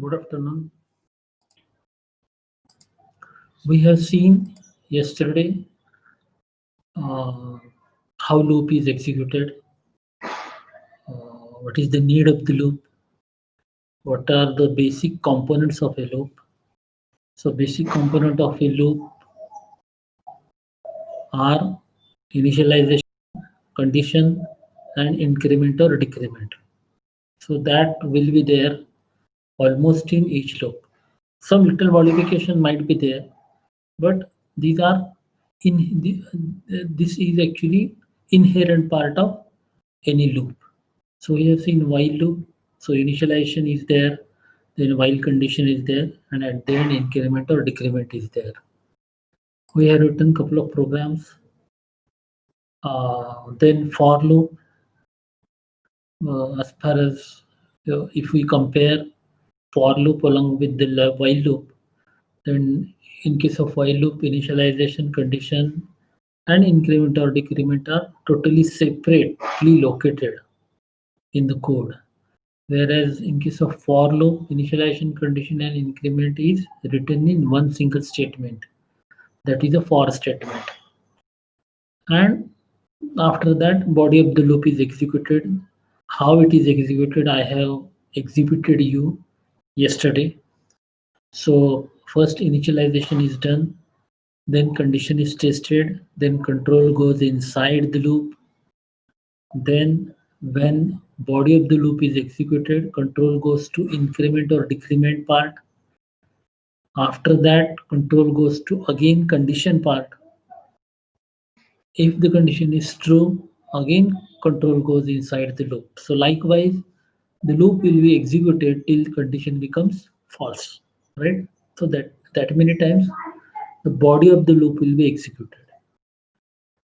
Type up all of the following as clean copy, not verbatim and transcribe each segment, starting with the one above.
Good afternoon. We have seen yesterday uh, how loop is executed, what is the need of the loop, what are the basic components of a loop. So basic component of a loop are initialization, condition, and increment or decrement. So that will be there almost in each loop. Some little modification might be there, but these are this is actually inherent part of any loop. So we have seen while loop. So initialization is there, then while condition is there, and at the end increment or decrement is there. We have written couple of programs. Then for loop, as far as if we compare for loop along with the while loop, then in case of while loop, initialization, condition, and increment or decrement are totally separately located in the code. Whereas in case of for loop, initialization, condition, and increment is written in one single statement. That is a for statement. And after that, body of the loop is executed. How it is executed, I have exhibited you yesterday. So first initialization is done, then condition is tested, then control goes inside the loop. Then when body of the loop is executed, control goes to increment or decrement part. After that, control goes to again condition part. If the condition is true, again control goes inside the loop. So likewise, the loop will be executed till the condition becomes false, right? So that many times the body of the loop will be executed.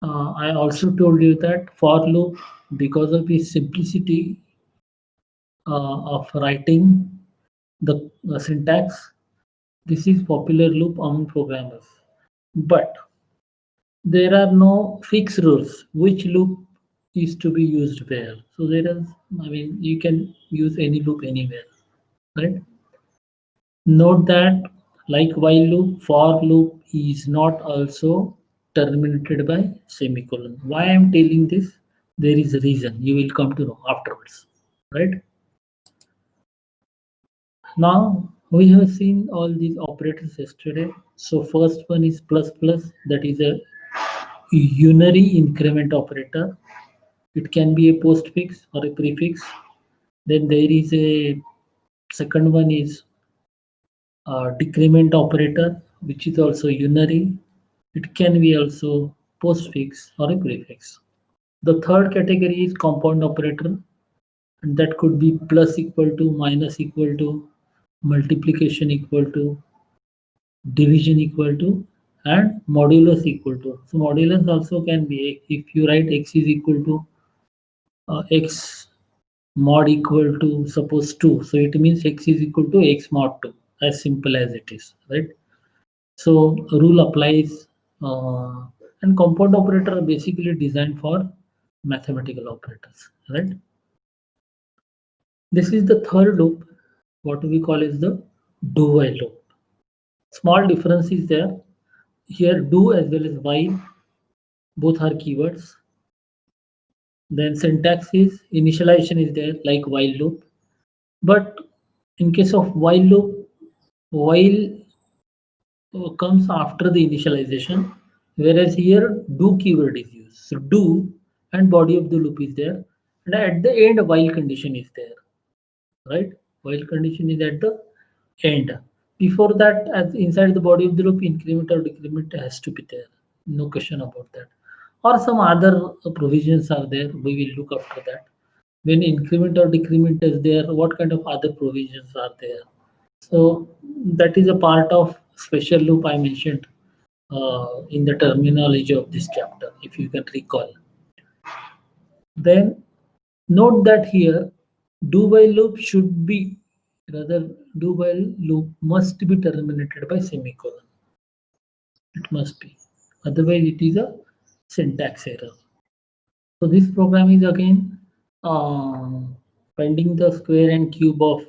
I also told you that for loop, because of its simplicity of writing the syntax, this is popular loop among programmers. But there are no fixed rules which loop is to be used where. So there is, I mean, you can use any loop anywhere, right? Note that like while loop, for loop is not also terminated by semicolon. Why I am telling this? There is a reason. You will come to know afterwards, right? Now we have seen all these operators yesterday. So first one is plus plus, that is a unary increment operator. It can be a postfix or a prefix. Then there is a second one is decrement operator, which is also unary. It can be also postfix or a prefix. The third category is compound operator, and that could be plus equal to, minus equal to, multiplication equal to, division equal to, and modulus equal to. So modulus also can be, if you write x is equal to x mod equal to suppose 2, so it means x is equal to x mod 2, as simple as it is, right? So rule applies, uh, and compound operator are basically designed for mathematical operators, right? This is the third loop, what we call is the do while loop. Small difference is there. Here do as well as while both are keywords. Then syntax is initialization is there like while loop. But in case of while loop, while comes after the initialization, whereas here do keyword is used. So do and body of the loop is there, and at the end while condition is there, right? While condition is at the end. Before that, as inside the body of the loop, increment or decrement has to be there. No question about that. Or some other provisions are there. We will look after that. When increment or decrement is there, what kind of other provisions are there? So that is a part of special loop I mentioned in the terminology of this chapter, if you can recall. Then note that here do while loop should be, rather do while loop must be terminated by semicolon. It must be. Otherwise it is a syntax error. So this program is again uh, finding the square and cube of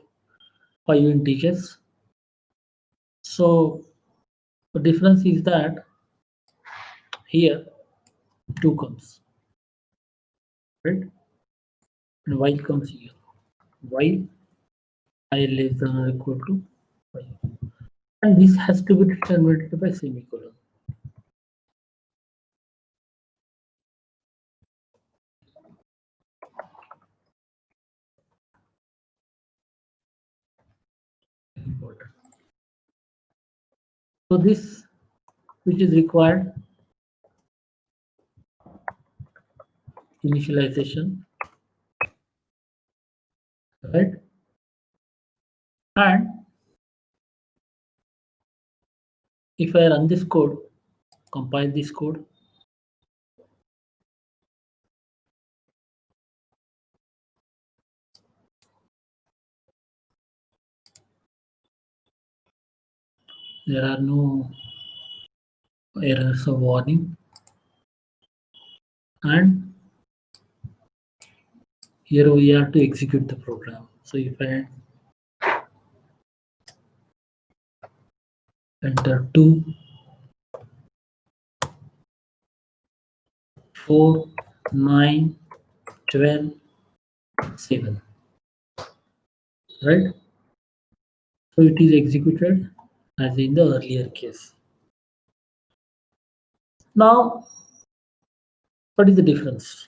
5 integers. So the difference is that here 2 comes, right? And y comes here. Y I less than or equal to y. And this has to be terminated by semicolon. Important. So this which is required initialization, right? And if I run this code, compile this code, there are no errors or warning. And here we have to execute the program. So if I enter 2, 4, 9, 12, 7, right? So it is executed as in the earlier case. Now, what is the difference?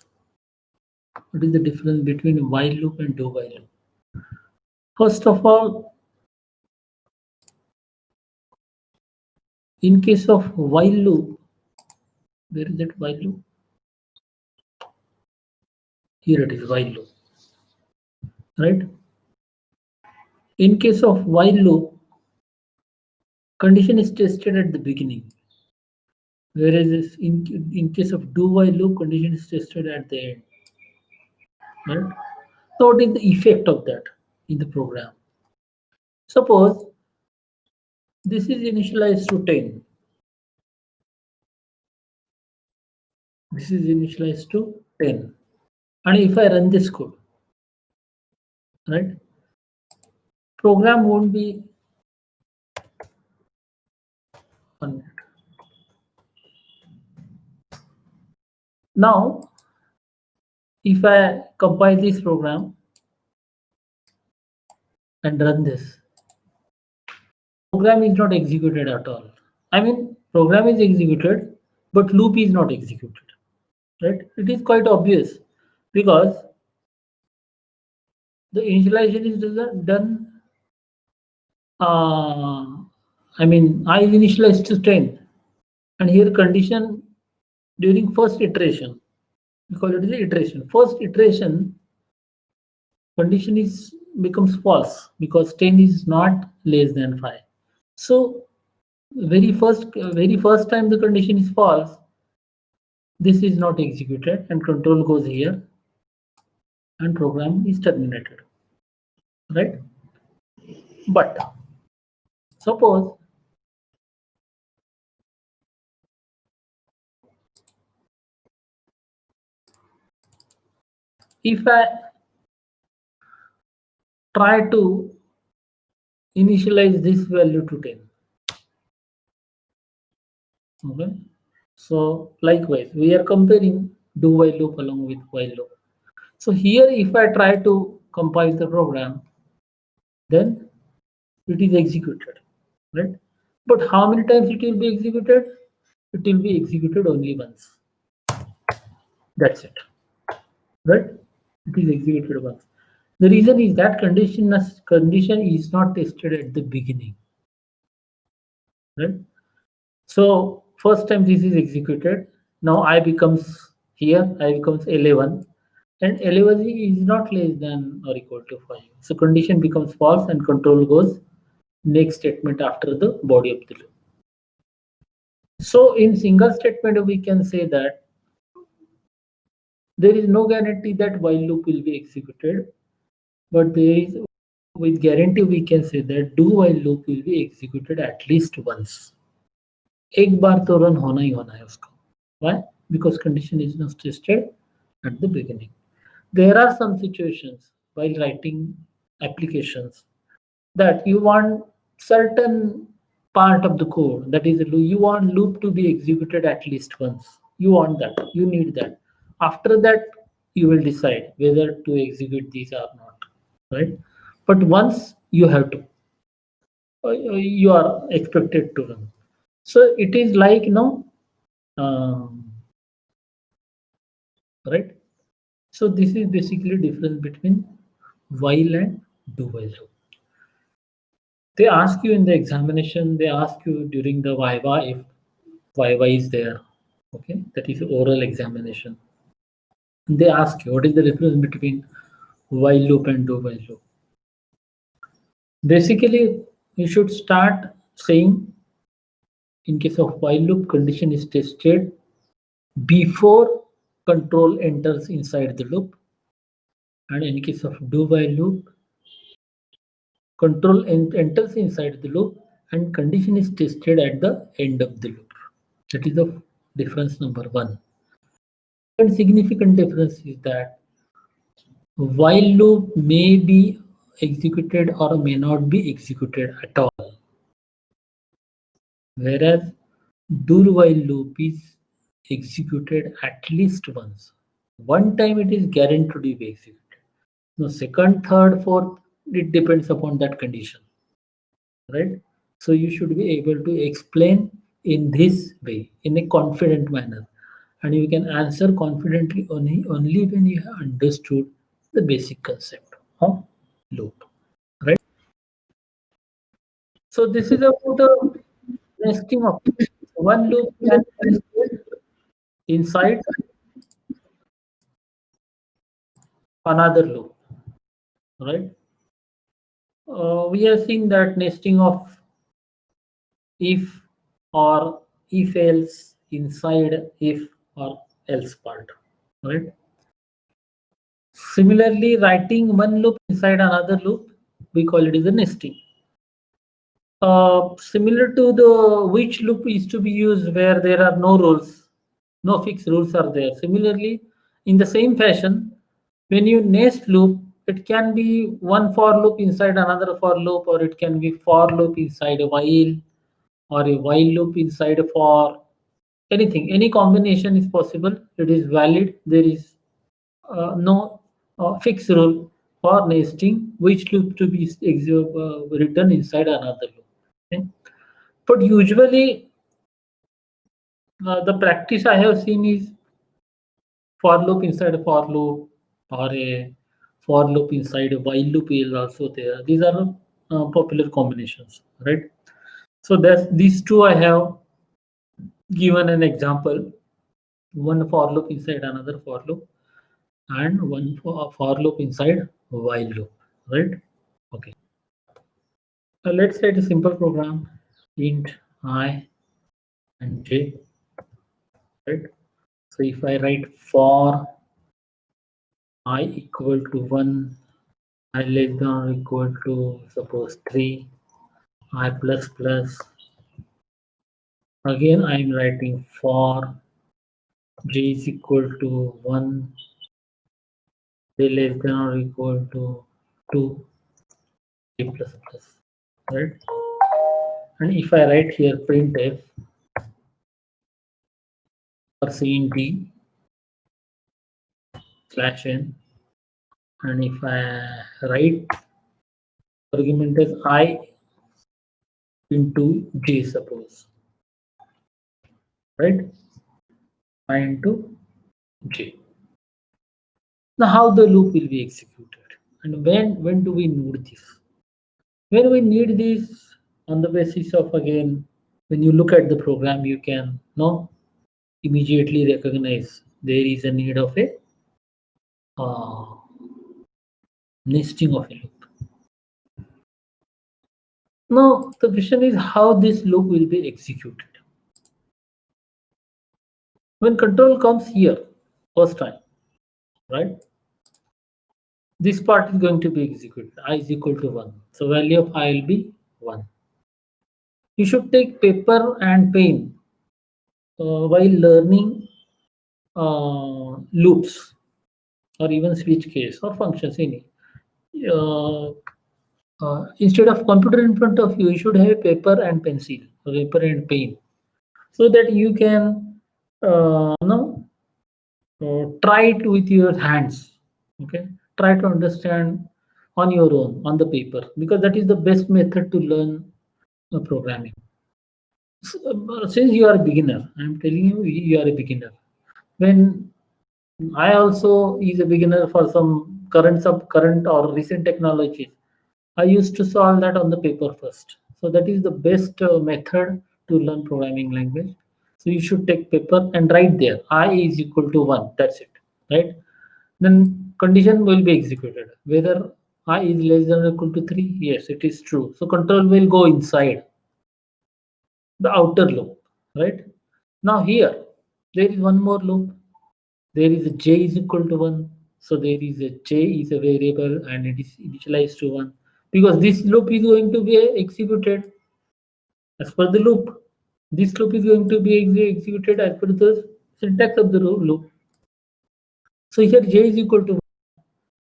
What is the difference between while loop and do while loop? First of all, in case of while loop, where is that while loop? Here it is while loop, right? In case of while loop, condition is tested at the beginning, whereas in case of do while loop, condition is tested at the end, right? So what is the effect of that in the program? Suppose this is initialized to 10. This is initialized to 10. And if I run this code, right, program won't be 100. Now, if I compile this program and run this, program is not executed at all. I mean, program is executed, but loop is not executed, right? It is quite obvious because the initialization is done. I mean, I is initialized to 10, and here condition during first iteration, because it is the iteration. First iteration condition is becomes false because 10 is not less than 5. So very first time the condition is false, this is not executed and control goes here and program is terminated, right? But suppose if I try to initialize this value to 10, okay? So likewise, we are comparing do while loop along with while loop. So here, if I try to compile the program, then it is executed, right? But how many times it will be executed? It will be executed only once. That's it, right? It is executed once. The reason is that condition is not tested at the beginning, right? So first time this is executed. Now I becomes here. I becomes 11, and 11 is not less than or equal to 5. So condition becomes false, and control goes next statement after the body of the loop. So in single statement, we can say that there is no guarantee that while loop will be executed, but there is with guarantee we can say that do while loop will be executed at least once. एक बार तो run होना ही होना है उसको. Why? Because condition is not tested at the beginning. There are some situations while writing applications that you want certain part of the code, that is you want loop to be executed at least once. You want that, you need that. After that, you will decide whether to execute these or not, right? But once you have to, you are expected to run. So it is like, um, right? So this is basically difference between while and do while loop. They ask you in the examination, they ask you during the viva if viva is there. Okay, that is oral examination. They ask you what is the difference between while loop and do while loop. Basically, you should start saying in case of while loop condition is tested before control enters inside the loop, and in case of do while loop, control enters inside the loop and condition is tested at the end of the loop. That is the difference number one. And significant difference is that while loop may be executed or may not be executed at all, whereas do while loop is executed at least once. One time it is guaranteed to be executed. No, second, third, fourth, it depends upon that condition, right? So you should be able to explain in this way, in a confident manner, and you can answer confidently only when you have understood the basic concept of loop, right? So this is about the nesting of one loop can be nested inside another loop, right? We are seeing that nesting of if or if else inside if or else part, right? Similarly, writing one loop inside another loop, we call it as a nesting. Similar to the which loop is to be used where there are no rules, no fixed rules are there. Similarly, in the same fashion, when you nest loop, it can be one for loop inside another for loop, or it can be for loop inside a while, or a while loop inside a for. Anything, any combination is possible. It is valid. There is no fixed rule for nesting which loop to be written inside another loop. Okay? But usually, the practice I have seen is for loop inside a for loop, or a for loop inside a while loop is also there. These are popular combinations, right? So that's these two I have given an example. One for loop inside another for loop, and one for loop inside while loop, right? Okay. Let's write a simple program, int I and j, right? So if I write for I equal to 1, I less than or equal to suppose 3, I plus plus. Again, I am writing for j is equal to 1, j less than or equal to 2, j plus plus, right? And if I write here printf or cint slash n, and if I write argument as I into j, suppose, right? I into j. Now, how the loop will be executed, and when do we need this? When we need this on the basis of, again, when you look at the program, you can know immediately recognize there is a need of a uh, nesting of a loop. Now, the question is how this loop will be executed. When control comes here, first time, right? This part is going to be executed. I is equal to 1. So value of I will be 1. You should take paper and pen while learning loops or even switch case or functions any. Uh, Instead of computer in front of you, you should have paper and pencil, paper and pen, so that you can try it with your hands. Okay, try to understand on your own on the paper, because that is the best method to learn programming. Since you are a beginner, I'm telling you, you are a beginner. When I also is a beginner for some current or recent technologies, I used to solve that on the paper first. So that is the best method to learn programming language. So you should take paper and write there I is equal to 1. That's it, right? Then condition will be executed. Whether I is less than or equal to 3, yes, it is true. So control will go inside the outer loop, right? Now here, there is one more loop. There is a j is equal to 1. So there is a j is a variable and it is initialized to 1, because this loop is going to be executed as per the loop. This loop is going to be executed as per the syntax of the loop. So here j is equal to 1.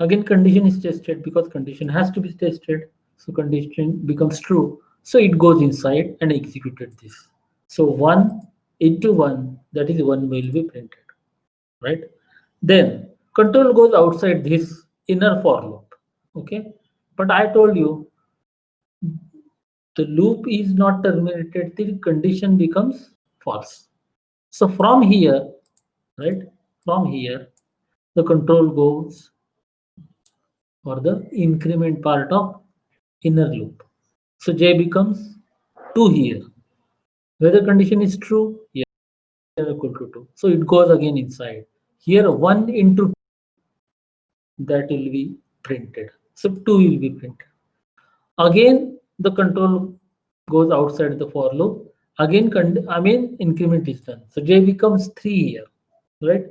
Again, condition is tested because condition has to be tested. So condition becomes true. So it goes inside and executed this. So 1 into 1, that is 1 will be printed, right? Then control goes outside this inner for loop. Okay. But I told you the loop is not terminated till condition becomes false. So from here, right? From here, the control goes for the increment part of inner loop. So j becomes 2 here. Whether condition is true, yes, equal to 2. So it goes again inside. Here 1 into that will be printed. So 2 will be printed. Again, the control goes outside the for loop. Again, increment is done. So j becomes 3 here, right?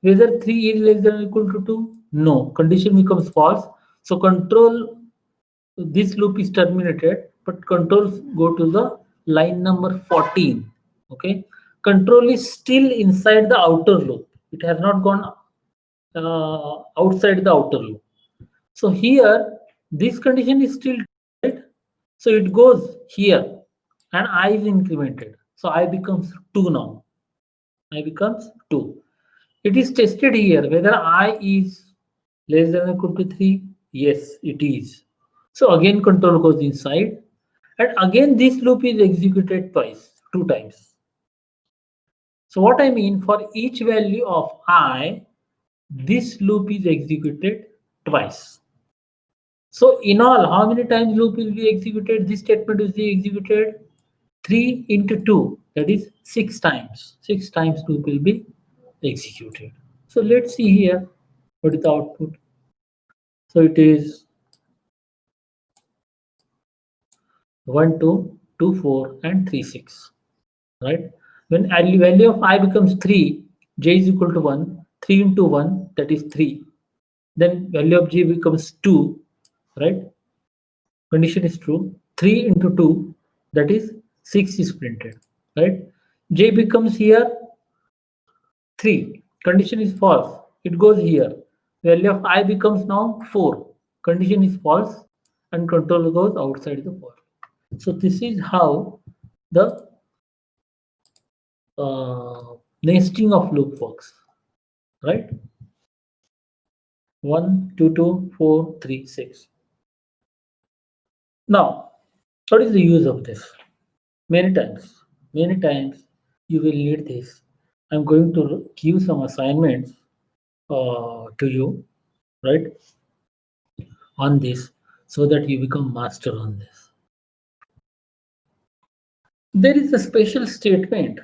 Whether 3 is less than or equal to 2? No. Condition becomes false. So control, this loop is terminated, but controls go to the line number 14. Okay. Control is still inside the outer loop. It has not gone outside the outer loop. So here, this condition is still right. So it goes here and I is incremented. So I becomes 2 now. I becomes 2. It is tested here whether I is less than or equal to 3. Yes, it is. So again control goes inside and again this loop is executed twice, 2 times. So what I mean, for each value of I, this loop is executed twice. So in all, how many times loop will be executed? This statement will be executed 3 into 2, that is 6 times. 6 times loop will be executed. So let's see here what is the output. So it is 1, 2, 2, 4, and 3, 6. Right? When value of I becomes 3, j is equal to 1, 3 into 1, that is 3. Then value of j becomes 2, right? Condition is true. 3 into 2, that is 6 is printed, right? J becomes here 3. Condition is false. It goes here. Value of I becomes now 4. Condition is false and control goes outside the for. So this is how the nesting of loop works, right? 1, 2, 2, 4, 3, 6. Now, what is the use of this? Many times you will need this. I'm going to give some assignments to you, right, on this, so that you become master on this. There is a special statement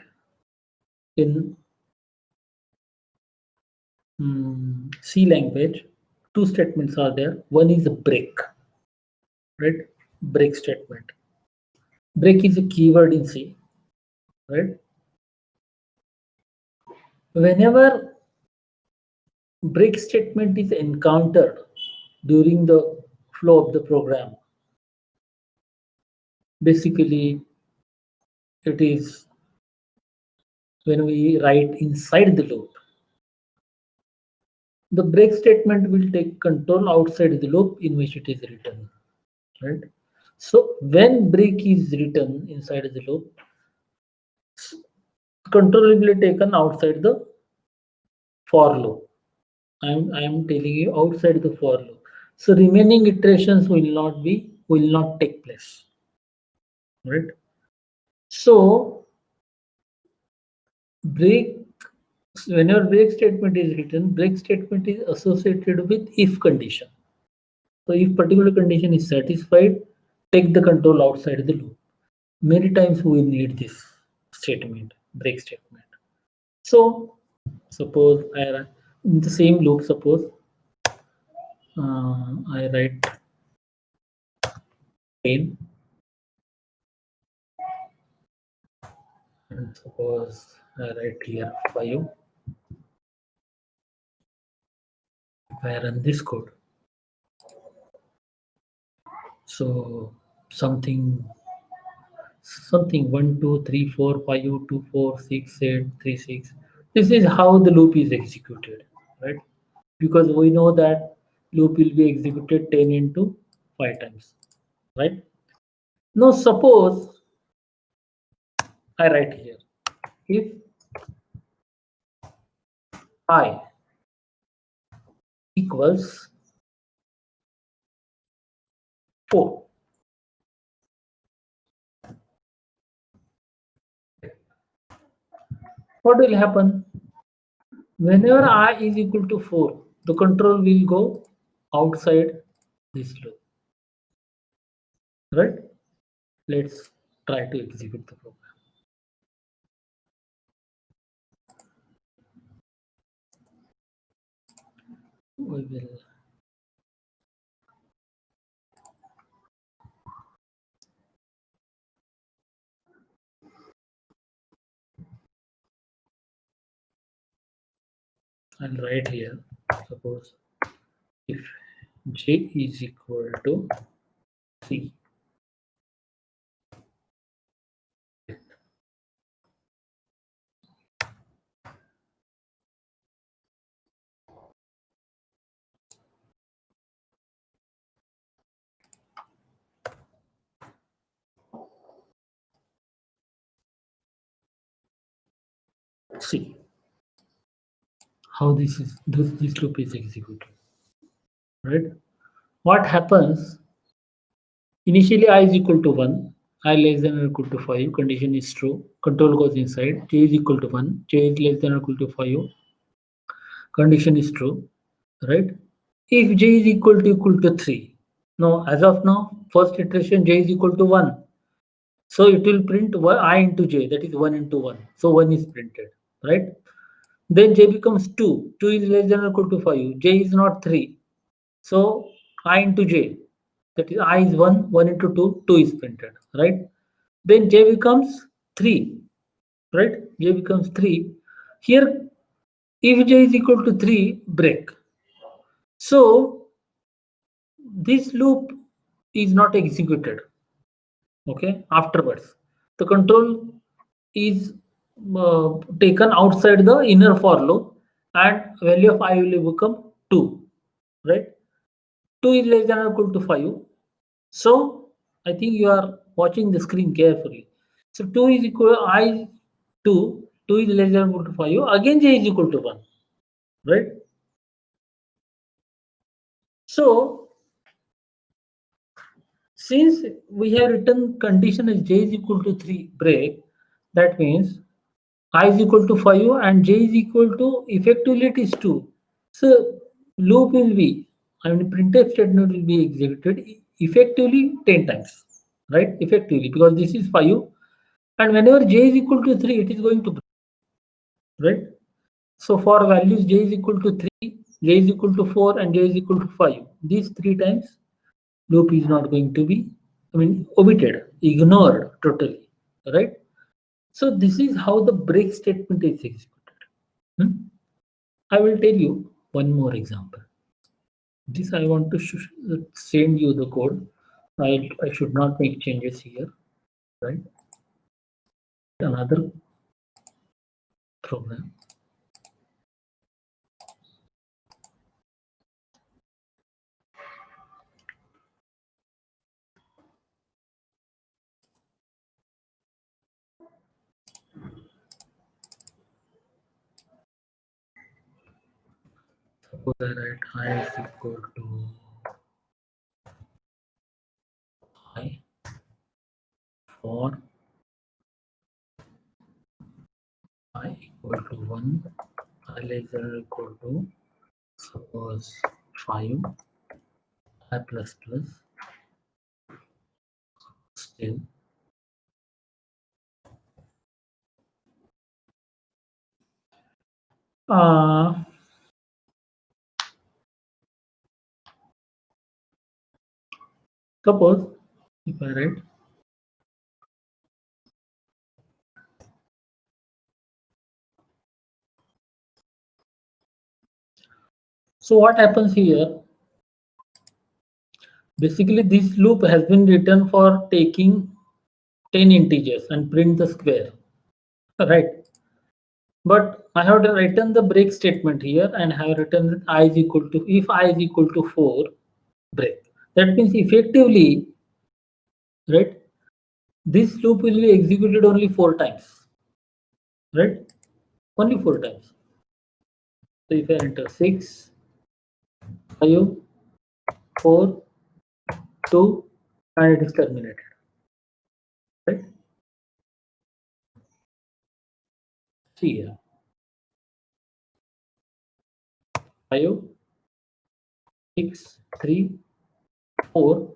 in C language. Two statements are there. One is a break, right? Break statement. Break is a keyword in C, right? Whenever break statement is encountered during the flow of the program, basically it is when we write inside the loop. The break statement will take control outside the loop in which it is written. right? So when break is written inside the loop, control will be taken outside the for loop. I'm telling you outside the for loop. So remaining iterations will not take place, right? So break whenever break statement is written, break statement is associated with if condition. So if particular condition is satisfied, take the control outside the loop. Many times we need this statement, break statement. So suppose in the same loop, suppose I write 10 and suppose I write here 5. If I run this code, so something something 1 2 3 4 5 2 4 6 8 3 6. This is how the loop is executed, right? Because we know that loop will be executed 10 into 5 times, right? Now suppose I write here if I equals 4, what will happen? Whenever I is equal to 4, the control will go outside this loop, right? Let's try to execute the program. We will I'll write here. Suppose if j is equal to 3, see how this loop is executed, right? What happens initially I is equal to 1, I less than or equal to 5, condition is true, control goes inside, j is equal to 1, j is less than or equal to 5, condition is true, right? If j is equal to 3, now as of now, first iteration j is equal to 1. So it will print I into j, that is 1 into 1. So 1 is printed, right? Then j becomes 2. 2 is less than or equal to 5. J is not 3. So I into j, that is I is 1, 1 into 2, 2 is printed, right? Then j becomes 3, right? J becomes 3. Here, if j is equal to 3, break. So this loop is not executed, okay, afterwards. The control is taken outside the inner for loop and value of I will become 2, right? 2 is less than or equal to 5. So I think you are watching the screen carefully. So 2 is equal I 2, 2 is less than or equal to 5. Again j is equal to 1, right? So since we have written condition as j is equal to 3 break, that means I is equal to 5 and j is equal to effectively it is 2. So loop will be, I mean printf statement will be executed effectively 10 times, right? Effectively, because this is 5 and whenever j is equal to 3, it is going to, right? So for values j is equal to 3, j is equal to 4 and j is equal to 5. These 3 times loop is not going to be, I mean omitted, ignored totally, right? So this is how the break statement is executed. Hmm? I will tell you one more example. This I want to send you the code. I should not make changes here, right? Another program. Suppose I write I is equal to I for I equal to 1, I less than or equal to suppose 5, I plus plus, still suppose if I write so what happens here, basically this loop has been written for taking 10 integers and print the square, right? But I have written the break statement here and have written that I is equal to, if I is equal to 4, break. That means effectively, right, this loop will be executed only 4 times, right? Only 4 times. So if I enter 6, 5, 4, 2, and it is terminated, right? See here, 5, 6, 3, 4.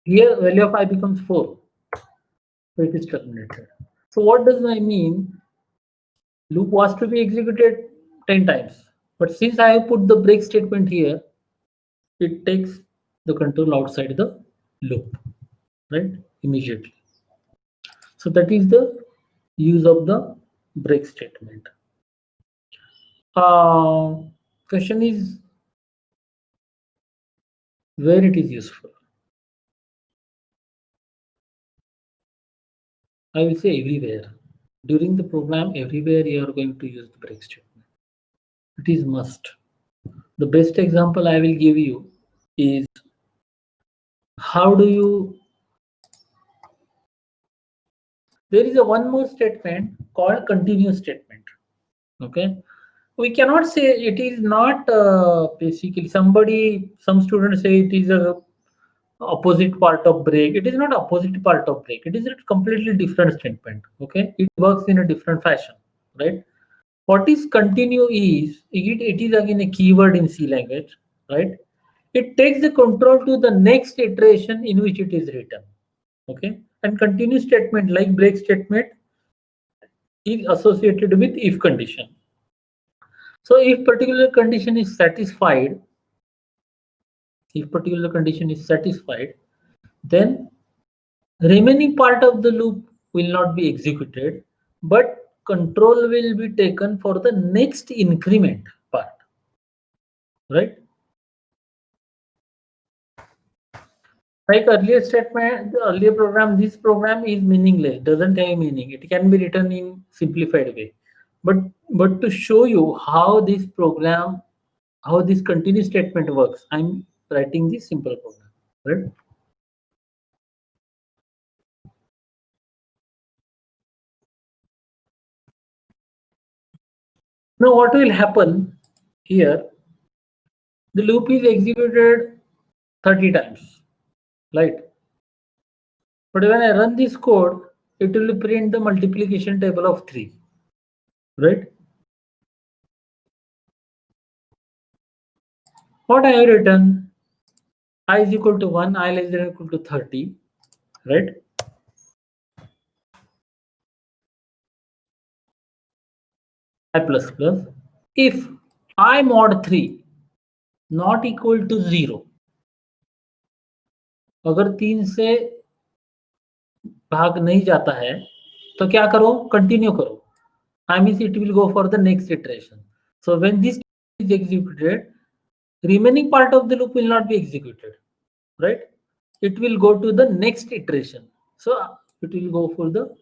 Here value of I becomes 4, so it is terminated. So what does I mean? Loop was to be executed 10 times, but since I have put the break statement here, it takes the control outside the loop, right? Immediately. So that is the use of the break statement. Question is where it is useful. I will say everywhere. During the program, everywhere you are going to use the break statement. It is must. The best example I will give you is how do you, there is a one more statement called continuous statement. Okay, we cannot say it is not basically some students say it is a opposite part of break. It is not opposite part of break, it is a completely different statement. Okay, it works in a different fashion, right? What is continue is it is again a keyword in C language, right? It takes the control to the next iteration in which it is written. Okay, and continue statement like break statement is associated with if condition. So if particular condition is satisfied, then remaining part of the loop will not be executed, but control will be taken for the next increment part, right? Like earlier statement, the earlier program, this program is meaningless, doesn't have meaning. It can be written in simplified way. But to show you how this program, how this continuous statement works, I'm writing this simple program, right? Now what will happen here? The loop is executed 30 times, right? But when I run this code, it will print the multiplication table of 3, right? What I have written, I is equal to 1, I less than or equal to 30, right? I plus plus. If I mod 3 not equal to 0, अगर 3 से भाग नहीं जाता है तो क्या करो, continue करो. I means it will go for the next iteration. So when this is executed, remaining part of the loop will not be executed, right? It will go to the next iteration. So it will go for the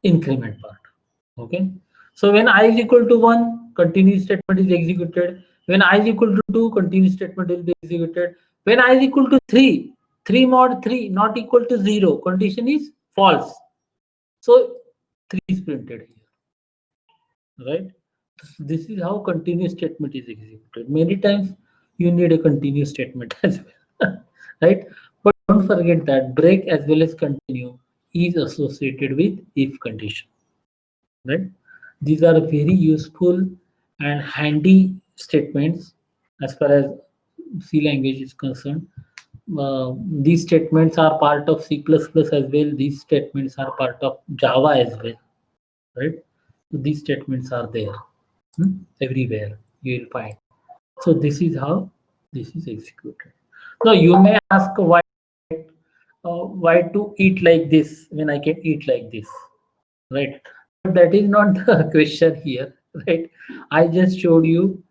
increment part. Okay, so when I is equal to 1, continuous statement is executed. When I is equal to 2, continuous statement will be executed. When I is equal to 3, 3 mod 3 not equal to 0, condition is false, so 3 is printed here, right? This is how continuous statement is executed. Many times you need a continuous statement as well, right? But don't forget that break as well as continue is associated with if condition, right? These are very useful and handy statements as far as C language is concerned. These statements are part of C++ as well. These statements are part of Java as well, right? So these statements are there, everywhere you will find. So this is how this is executed. Now you may ask why to eat like this when I can eat like this, right? But that is not the question here, right? I just showed you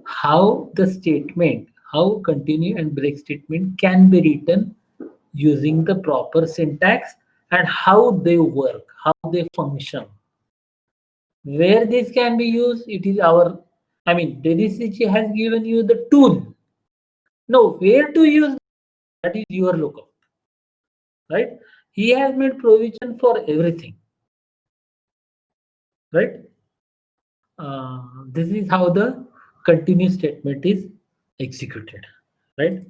how the statement, how continue and break statement can be written using the proper syntax and how they work, how they function. Where this can be used, it is our, I mean, Denisici has given you the tool. No, where to use that is your lookup, right? He has made provision for everything, right? This is how the continuous statement is executed, right?